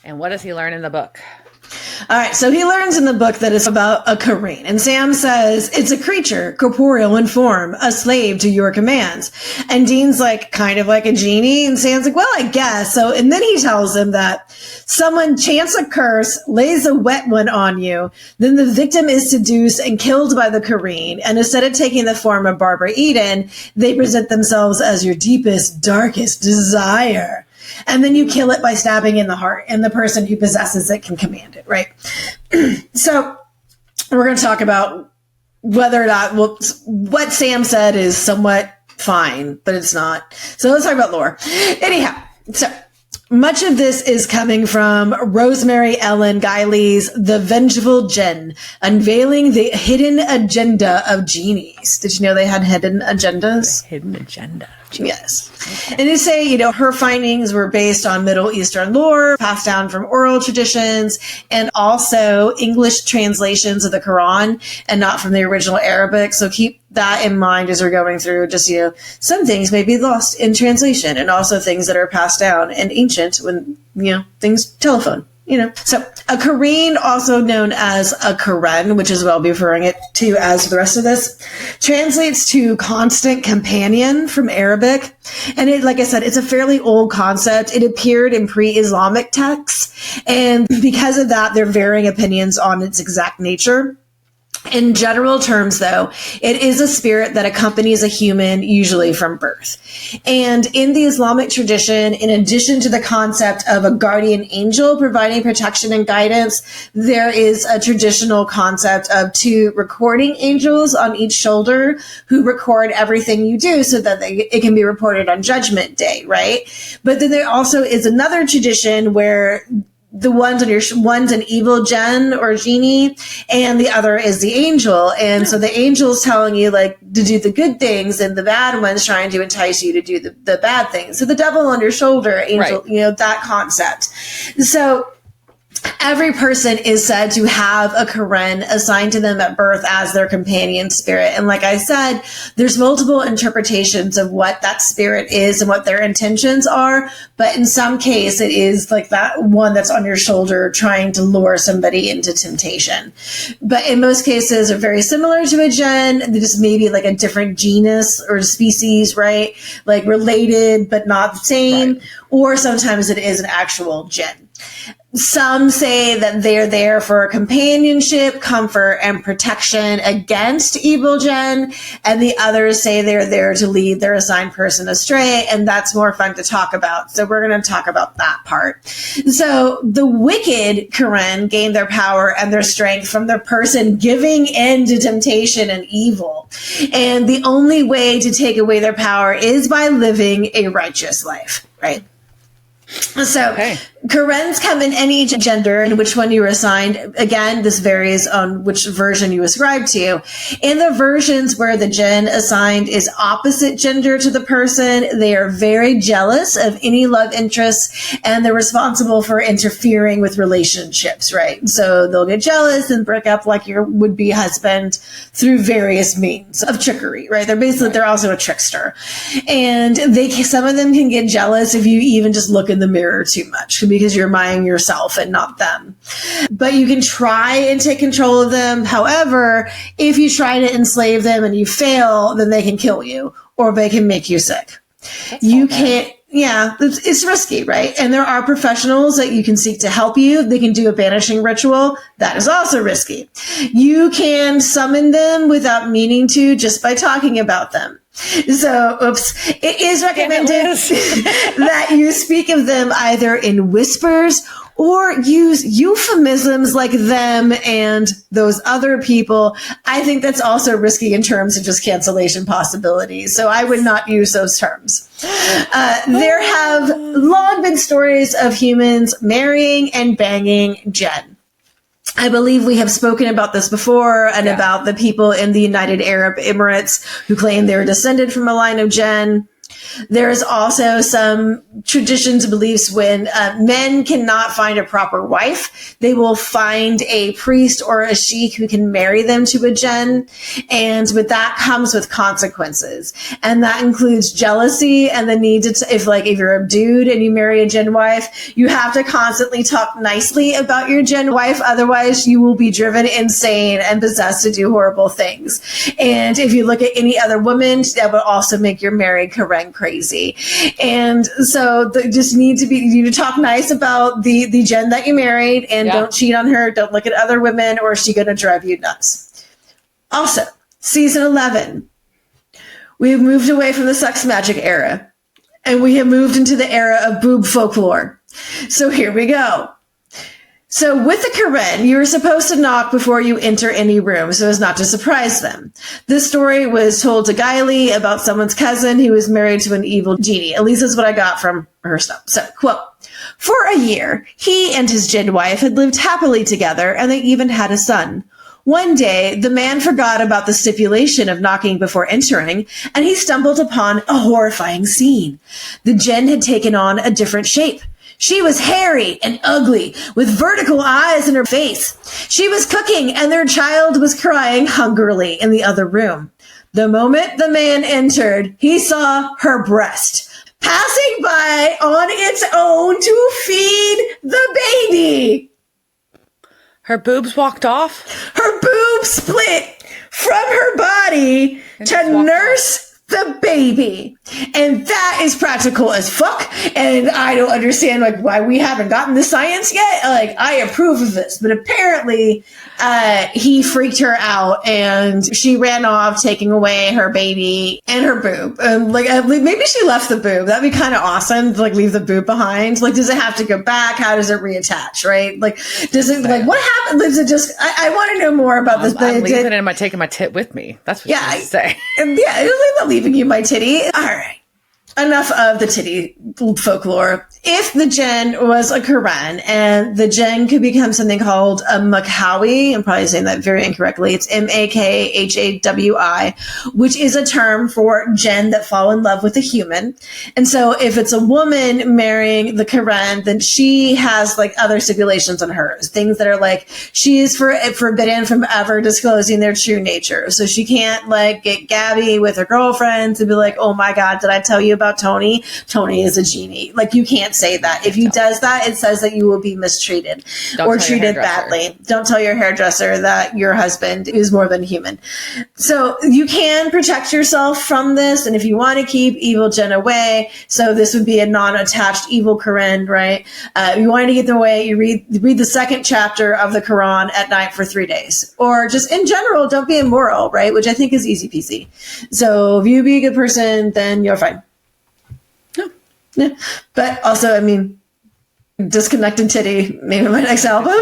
And what does he learn in the book? All right, so he learns in the book that it's about a Qareen. And Sam says, it's a creature, corporeal in form, a slave to your commands. And Dean's like, kind of like a genie. And Sam's like, well, I guess. So, and then he tells him that someone chants a curse, lays a wet one on you, then the victim is seduced and killed by the Qareen. And instead of taking the form of Barbara Eden, they present themselves as your deepest, darkest desire. And then you kill it by stabbing in the heart, and the person who possesses it can command it, right? So we're going to talk about whether or not what Sam said is somewhat fine, but it's not. So let's talk about lore. Anyhow, so much of this is coming from Rosemary Ellen Guiley's The Vengeful Jinn, unveiling the hidden agenda of genies. Did you know they had hidden agendas? Hidden agenda. Yes. Okay. And they say, her findings were based on Middle Eastern lore, passed down from oral traditions, and also English translations of the Quran and not from the original Arabic. So keep that in mind as we're going through just, some things may be lost in translation and also things that are passed down and ancient when, things telephone. So a Qareen, also known as a Qaren, which is what I'll be referring it to as the rest of this, translates to constant companion from Arabic. And it, like I said, it's a fairly old concept. It appeared in pre-Islamic texts. And because of that, there are varying opinions on its exact nature. In general terms, though, it is a spirit that accompanies a human, usually from birth. And in the Islamic tradition, in addition to the concept of a guardian angel providing protection and guidance, there is a traditional concept of 2 recording angels on each shoulder who record everything you do so that it can be reported on Judgment Day, right? But then there also is another tradition where the one's an evil jinn or genie, and the other is the angel. And so the angel's telling you to do the good things, and the bad one's trying to entice you to do the bad things. So the devil on your shoulder, angel, right. That concept. So every person is said to have a Qaren assigned to them at birth as their companion spirit. And like I said, there's multiple interpretations of what that spirit is and what their intentions are. But in some case, it is like that one that's on your shoulder trying to lure somebody into temptation. But in most cases, are very similar to a jinn. They're just maybe like a different genus or species, right? Like related, but not the same. Right. Or sometimes it is an actual jinn. Some say that they're there for companionship, comfort, and protection against evil jinn, and the others say they're there to lead their assigned person astray, and that's more fun to talk about. So we're going to talk about that part. So the wicked Qaren gain their power and their strength from the person giving in to temptation and evil, and the only way to take away their power is by living a righteous life, right? So Qarens come in any gender and which one you were assigned. Again, this varies on which version you ascribe to. In the versions where the jinn assigned is opposite gender to the person, they are very jealous of any love interests, and they're responsible for interfering with relationships, right? So they'll get jealous and break up like your would-be husband through various means of trickery, right? They're also a trickster. And some of them can get jealous if you even just look in the mirror too much, because you're admiring yourself and not them. But you can try and take control of them. However, if you try to enslave them and you fail, then they can kill you or they can make you sick. You can't. Yeah, it's risky, right? And there are professionals that you can seek to help you. They can do a banishing ritual. That is also risky. You can summon them without meaning to, just by talking about them. So, it is recommended that you speak of them either in whispers or use euphemisms like them and those other people. I think that's also risky in terms of just cancellation possibilities. So I would not use those terms. There have long been stories of humans marrying and banging jinn. I believe we have spoken about this before and about the people in the United Arab Emirates who claim they're descended from a line of jinn. There is also some traditions and beliefs when men cannot find a proper wife, they will find a priest or a sheikh who can marry them to a jinn. And with that comes with consequences. And that includes jealousy and the need to, if you're a dude and you marry a jinn wife, you have to constantly talk nicely about your jinn wife. Otherwise, you will be driven insane and possessed to do horrible things. And if you look at any other woman, that would also make your married Qareen crazy. And so you need to talk nice about the jinn that you married, and don't cheat on her. Don't look at other women, or she's going to drive you nuts. Also, season 11, we have moved away from the sex magic era, and we have moved into the era of boob folklore. So here we go. So with the Qareen, you were supposed to knock before you enter any room so as not to surprise them. This story was told to Gaili about someone's cousin who was married to an evil genie. At least that's what I got from her stuff. So, quote, for a year, he and his jinn wife had lived happily together, and they even had a son. One day, the man forgot about the stipulation of knocking before entering, and he stumbled upon a horrifying scene. The jinn had taken on a different shape. She was hairy and ugly, with vertical eyes in her face. She was cooking, and their child was crying hungrily in the other room. The moment the man entered, he saw her breast, passing by on its own to feed the baby. Her boobs walked off? Her boobs split from her body to nurse the baby. And that is practical as fuck. And I don't understand why we haven't gotten the science yet. I approve of this, but apparently he freaked her out and she ran off, taking away her baby and her boob. Maybe she left the boob. That'd be kind of awesome to leave the boob behind. Does it have to go back? How does it reattach? Right? Does it what happened? Is it just? I want to know more about this. I'm leaving it and I'm taking my tit with me. That's what you say. Yeah, it's not leaving you my titty. All right. Enough of the titty folklore. If the jinn was a Qareen, and the jinn could become something called a Makhawi, I'm probably saying that very incorrectly. It's Makhawi, which is a term for jinn that fall in love with a human. And so if it's a woman marrying the Qareen, then she has other stipulations on hers. Things that are she is forbidden from ever disclosing their true nature. So she can't get Gabby with her girlfriends and be oh my God, did I tell you about Tony? Tony is a genie. You can't say that. If you does that, it says that you will be mistreated or treated badly. Don't tell your hairdresser that your husband is more than human. So you can protect yourself from this. And if you want to keep evil jinn away, so this would be a non-attached evil Qareen, right? If you wanted to get them away, you read the second chapter of the Quran at night for 3 days. Or just in general, don't be immoral, right? Which I think is easy peasy. So if you be a good person, then you're fine. Yeah. But also, Disconnected Titty, maybe my next album.